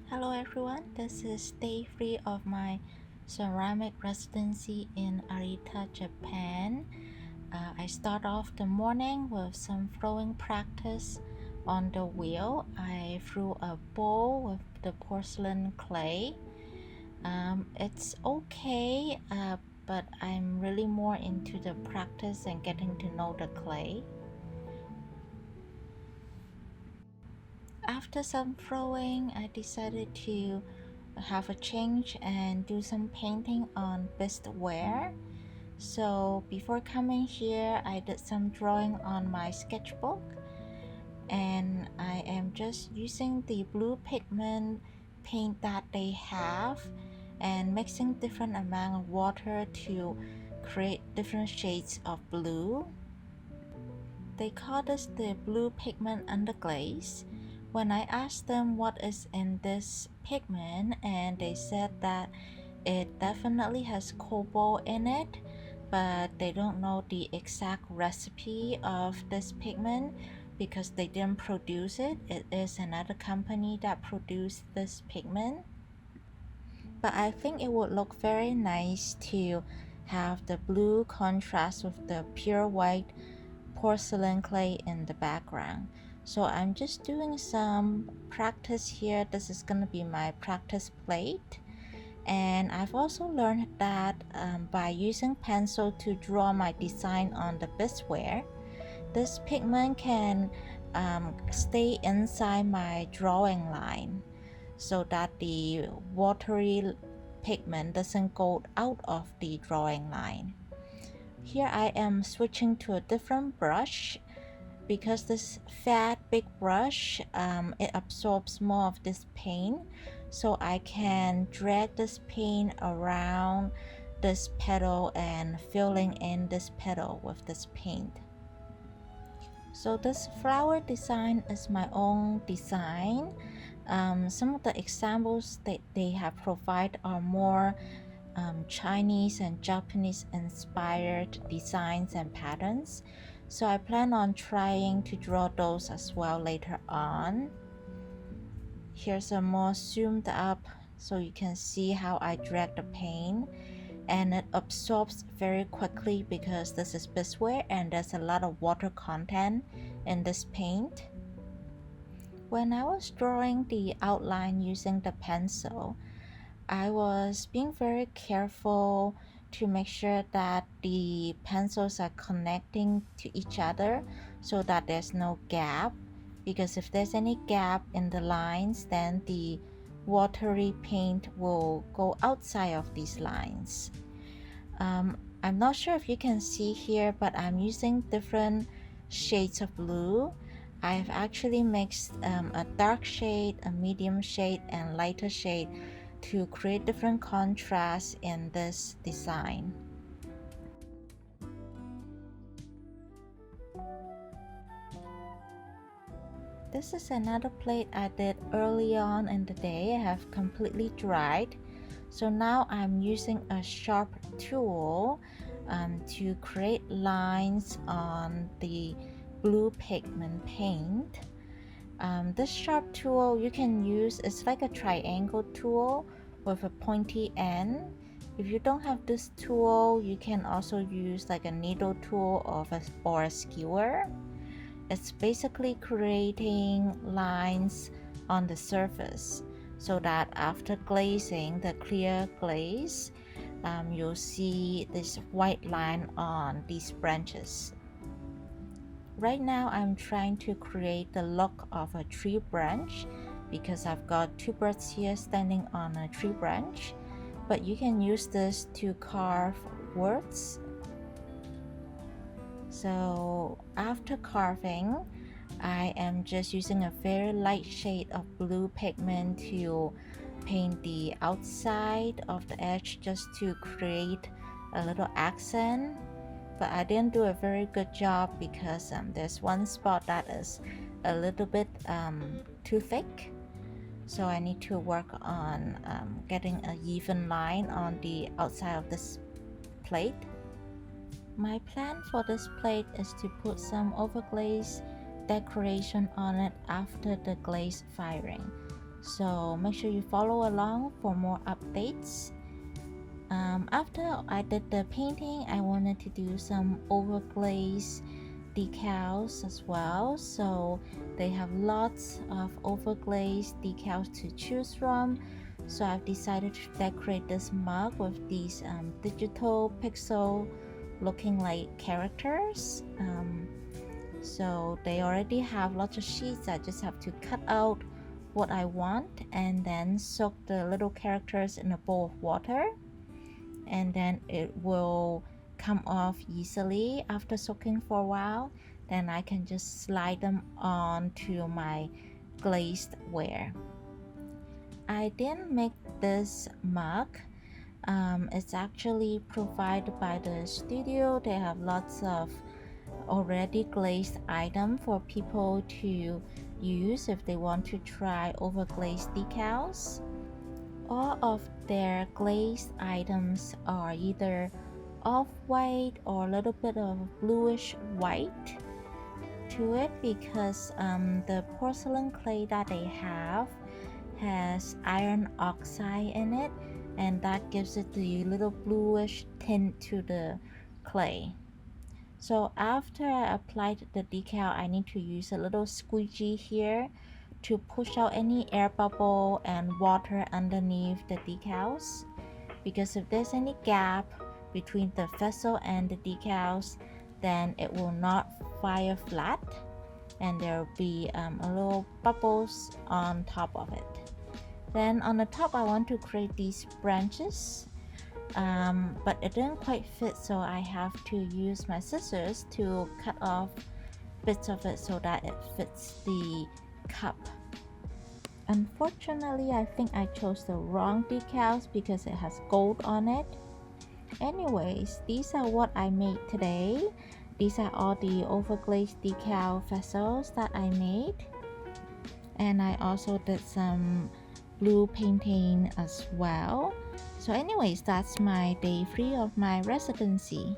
Hello everyone, this is day 3 of my ceramic residency in Arita, Japan. I start off the morning with some throwing practice on the wheel. I threw a bowl with the porcelain clay. It's okay, but I'm really more into the practice and getting to know the clay. After some throwing, I decided to have a change and do some painting on bisqueware. So before coming here, I did some drawing on my sketchbook, and I am just using the blue pigment paint that they have and mixing different amount of water to create different shades of blue. They call this the blue pigment underglaze. When I asked them what is in this pigment, and they said that it definitely has cobalt in it, but they don't know the exact recipe of this pigment because they didn't produce it. It is another company that produced this pigment. But I think it would look very nice to have the blue contrast with the pure white porcelain clay in the background. So I'm just doing some practice here. This is going to be my practice plate, and I've also learned that by using pencil to draw my design on the bisqueware, this pigment can stay inside my drawing line so that the watery pigment doesn't go out of the drawing line. Here I am switching to a different brush because this fat big brush it absorbs more of this paint, so I can drag this paint around this petal and filling in this petal with this paint. So this flower design is my own design. Some of the examples that they have provided are more Chinese and Japanese inspired designs and patterns, so I plan on trying to draw those as well later on. Here's a more zoomed up so you can see how I drag the paint, and it absorbs very quickly because this is bisqueware and there's a lot of water content in this paint. When I was drawing the outline using the pencil, I was being very careful to make sure that the pencils are connecting to each other so that there's no gap, because if there's any gap in the lines, then the watery paint will go outside of these lines. I'm not sure if you can see here, but I'm using different shades of blue. I've actually mixed a dark shade, a medium shade, and lighter shade to create different contrasts in this design. This is another plate I did early on in the day. I have completely dried. So now I'm using a sharp tool to create lines on the blue pigment paint. This sharp tool you can use, it's like a triangle tool with a pointy end. If you don't have this tool, you can also use like a needle tool or a skewer. It's basically creating lines on the surface so that after glazing, the clear glaze, you'll see this white line on these branches. Right now I'm trying to create the look of a tree branch because I've got two birds here standing on a tree branch, but you can use this to carve words. So after carving, I am just using a very light shade of blue pigment to paint the outside of the edge just to create a little accent. But I didn't do a very good job because there's one spot that is a little bit too thick, so I need to work on getting an even line on the outside of this plate. My plan for this plate is to put some overglaze decoration on it after the glaze firing. So make sure you follow along for more updates. After I did the painting, I wanted to do some overglaze decals as well. So they have lots of overglaze decals to choose from. So I've decided to decorate this mug with these digital pixel looking like characters. So they already have lots of sheets. I just have to cut out what I want and then soak the little characters in a bowl of water, and then it will come off easily after soaking for a while. Then I can just slide them onto my glazed ware. I didn't make this mug. It's actually provided by the studio. They have lots of already glazed items for people to use if they want to try overglazed decals. All of their glazed items are either off-white or a little bit of bluish white to it, because the porcelain clay that they have has iron oxide in it, and that gives it the little bluish tint to the clay. So after I applied the decal, I need to use a little squeegee here to push out any air bubble and water underneath the decals, because if there's any gap between the vessel and the decals, then it will not fire flat and there will be a little bubbles on top of it. Then on the top I want to create these branches, but it didn't quite fit, so I have to use my scissors to cut off bits of it so that it fits the cup. Unfortunately, I think I chose the wrong decals because it has gold on it. Anyways, these are what I made today. These are all the overglazed decal vessels that I made, and I also did some blue painting as well. So anyways, that's my day 3 of my residency.